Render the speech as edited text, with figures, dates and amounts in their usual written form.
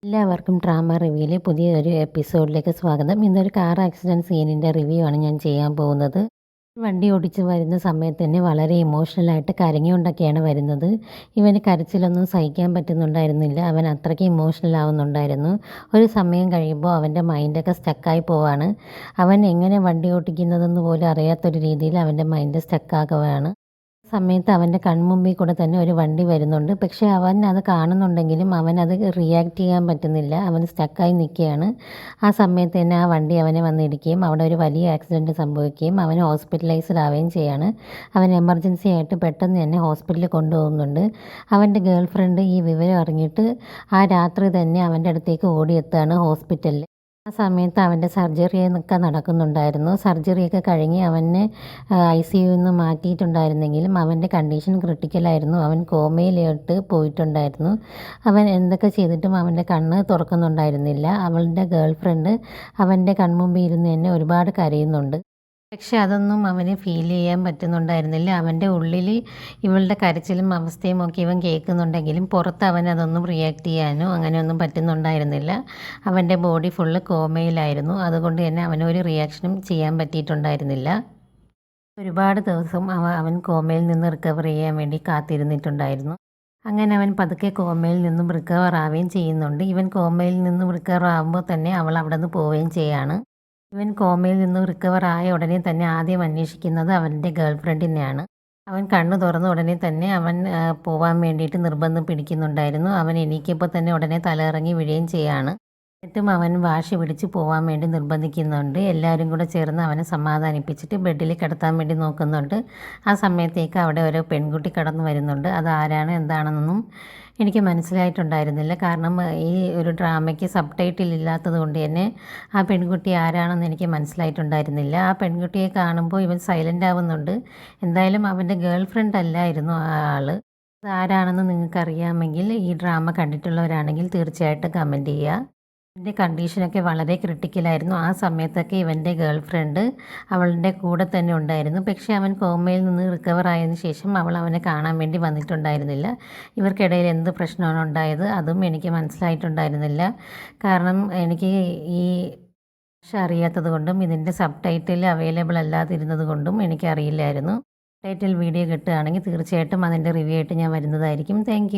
എല്ലാവർക്കും ഡ്രാമ റിവ്യൂയിലെ പുതിയൊരു എപ്പിസോഡിലേക്ക് സ്വാഗതം. ഇന്നൊരു കാർ ആക്സിഡൻറ്റ് സീനിൻ്റെ റിവ്യൂ ആണ് ഞാൻ ചെയ്യാൻ പോകുന്നത്. വണ്ടി ഓടിച്ച് വരുന്ന സമയത്ത് തന്നെ വളരെ ഇമോഷണലായിട്ട് കരഞ്ഞുകൊണ്ടൊക്കെയാണ് വരുന്നത്. ഇവന് കരച്ചിലൊന്നും സഹിക്കാൻ പറ്റുന്നുണ്ടായിരുന്നില്ല. അവൻ അത്രയ്ക്ക് ഇമോഷണൽ ആവുന്നുണ്ടായിരുന്നു. ഒരു സമയം കഴിയുമ്പോൾ അവൻ്റെ മൈൻഡൊക്കെ സ്റ്റക്കായി പോവാണ്. അവൻ എങ്ങനെ വണ്ടി ഓടിക്കുന്നതെന്ന് പോലും അറിയാത്തൊരു രീതിയിൽ അവൻ്റെ മൈൻഡ് സ്റ്റക്കാകുകയാണ്. സമയത്ത് അവൻ്റെ കൺമുമ്പിൽ കൂടെ തന്നെ ഒരു വണ്ടി വരുന്നുണ്ട്. പക്ഷേ അവൻ അത് കാണുന്നുണ്ടെങ്കിലും അവനത് റിയാക്ട് ചെയ്യാൻ പറ്റുന്നില്ല. അവൻ സ്റ്റക്കായി നിൽക്കുകയാണ്. ആ സമയത്ത് തന്നെ ആ വണ്ടി അവനെ വന്നിടിക്കുകയും അവിടെ ഒരു വലിയ ആക്സിഡൻറ്റ് സംഭവിക്കുകയും അവൻ ഹോസ്പിറ്റലൈസ്ഡ് ആവുകയും ചെയ്യാണ്. അവൻ എമർജൻസി ആയിട്ട് പെട്ടെന്ന് തന്നെ ഹോസ്പിറ്റലിൽ കൊണ്ടുപോകുന്നുണ്ട്. അവൻ്റെ ഗേൾ ഫ്രണ്ട് ഈ വിവരം അറിഞ്ഞിട്ട് ആ രാത്രി തന്നെ അവൻ്റെ അടുത്തേക്ക് ഓടിയെത്തുകയാണ് ഹോസ്പിറ്റലിൽ. ആ സമയത്ത് അവൻ്റെ സർജറിയൊക്കെ നടക്കുന്നുണ്ടായിരുന്നു. സർജറിയൊക്കെ കഴിഞ്ഞ് അവനെ ICUവിൽ നിന്ന് മാറ്റിയിട്ടുണ്ടായിരുന്നെങ്കിലും അവൻ്റെ കണ്ടീഷൻ ക്രിട്ടിക്കലായിരുന്നു. അവൻ കോമയിലോട്ട് പോയിട്ടുണ്ടായിരുന്നു. അവൻ എന്തൊക്കെ ചെയ്തിട്ടും അവൻ്റെ കണ്ണ് തുറക്കുന്നുണ്ടായിരുന്നില്ല. അവളുടെ ഗേൾ ഫ്രണ്ട് അവൻ്റെ കൺമുമ്പിൽ ഇരുന്ന് തന്നെ ഒരുപാട് കരയുന്നുണ്ട്. പക്ഷെ അതൊന്നും അവന് ഫീൽ ചെയ്യാൻ പറ്റുന്നുണ്ടായിരുന്നില്ല. അവൻ്റെ ഉള്ളിൽ ഇവളുടെ കരച്ചിലും അവസ്ഥയും ഒക്കെ ഇവൻ കേൾക്കുന്നുണ്ടെങ്കിലും പുറത്ത് അവനതൊന്നും റിയാക്ട് ചെയ്യാനോ അങ്ങനെയൊന്നും പറ്റുന്നുണ്ടായിരുന്നില്ല. അവൻ്റെ ബോഡി ഫുള്ള് കോമയിലായിരുന്നു. അതുകൊണ്ട് തന്നെ അവനൊരു റിയാക്ഷനും ചെയ്യാൻ പറ്റിയിട്ടുണ്ടായിരുന്നില്ല. ഒരുപാട് ദിവസം അവൻ കോമയിൽ നിന്ന് റിക്കവർ ചെയ്യാൻ വേണ്ടി കാത്തിരുന്നിട്ടുണ്ടായിരുന്നു. അങ്ങനെ അവൻ പതുക്കെ കോമയിൽ നിന്നും റിക്കവർ ആവുകയും ചെയ്യുന്നുണ്ട്. ഇവൻ കോമയിൽ നിന്നും റിക്കവർ ആകുമ്പോൾ തന്നെ അവൾ അവിടെ നിന്ന് പോവുകയും ചെയ്യാണ്. ഇവൻ കോമയിൽ നിന്നും റിക്കവർ ആയ ഉടനെ തന്നെ ആദ്യം അന്വേഷിക്കുന്നത് അവൻ്റെ ഗേൾ ഫ്രണ്ടിനെയാണ്. അവൻ കണ്ണ് തുറന്ന ഉടനെ തന്നെ അവൻ പോവാൻ വേണ്ടിയിട്ട് നിർബന്ധം പിടിക്കുന്നുണ്ടായിരുന്നു. അവൻ എണീറ്റപ്പോൾ തന്നെ ഉടനെ തലയിറങ്ങി വീഴുകയും ചെയ്യാണ്. എന്നിട്ടും അവൻ വാശി പിടിച്ച് പോവാൻ വേണ്ടി നിർബന്ധിക്കുന്നുണ്ട്. എല്ലാവരും കൂടെ ചേർന്ന് അവനെ സമാധാനിപ്പിച്ചിട്ട് ബെഡിൽ കിടത്താൻ വേണ്ടി നോക്കുന്നുണ്ട്. ആ സമയത്തേക്ക് അവിടെ ഒരു പെൺകുട്ടി കടന്നു വരുന്നുണ്ട്. അത് ആരാണ് എന്താണെന്നൊന്നും എനിക്ക് മനസ്സിലായിട്ടുണ്ടായിരുന്നില്ല. കാരണം ഈ ഒരു ഡ്രാമയ്ക്ക് സബ് ടൈറ്റിൽ ഇല്ലാത്തത് കൊണ്ട് തന്നെ ആ പെൺകുട്ടി ആരാണെന്ന് എനിക്ക് മനസ്സിലായിട്ടുണ്ടായിരുന്നില്ല. ആ പെൺകുട്ടിയെ കാണുമ്പോൾ ഇവൻ സൈലൻ്റ് ആവുന്നുണ്ട്. എന്തായാലും അവൻ്റെ ഗേൾ ഫ്രണ്ട് അല്ലായിരുന്നു ആ ആൾ. അത് ആരാണെന്ന് നിങ്ങൾക്കറിയാമെങ്കിൽ ഈ ഡ്രാമ കണ്ടിട്ടുള്ളവരാണെങ്കിൽ തീർച്ചയായിട്ടും കമൻറ്റ് ചെയ്യുക. ഇവൻ്റെ കണ്ടീഷനൊക്കെ വളരെ ക്രിട്ടിക്കലായിരുന്നു. ആ സമയത്തൊക്കെ ഇവൻ്റെ ഗേൾ ഫ്രണ്ട് അവളുടെ കൂടെ തന്നെ ഉണ്ടായിരുന്നു. പക്ഷേ അവൻ കോമയിൽ നിന്ന് റിക്കവർ ആയതിനു ശേഷം അവൾ അവനെ കാണാൻ വേണ്ടി വന്നിട്ടുണ്ടായിരുന്നില്ല. ഇവർക്കിടയിൽ എന്ത് പ്രശ്നമാണ് ഉണ്ടായത് അതും എനിക്ക് മനസ്സിലായിട്ടുണ്ടായിരുന്നില്ല. കാരണം എനിക്ക് ഈ ഭാഷ അറിയാത്തത് കൊണ്ടും ഇതിൻ്റെ സബ് ടൈറ്റിൽ അവൈലബിൾ അല്ലാതിരുന്നത് കൊണ്ടും എനിക്കറിയില്ലായിരുന്നു. ടൈറ്റിൽ വീഡിയോ കിട്ടുകയാണെങ്കിൽ തീർച്ചയായിട്ടും അതിൻ്റെ റിവ്യൂ ആയിട്ട് ഞാൻ വരുന്നതായിരിക്കും. താങ്ക്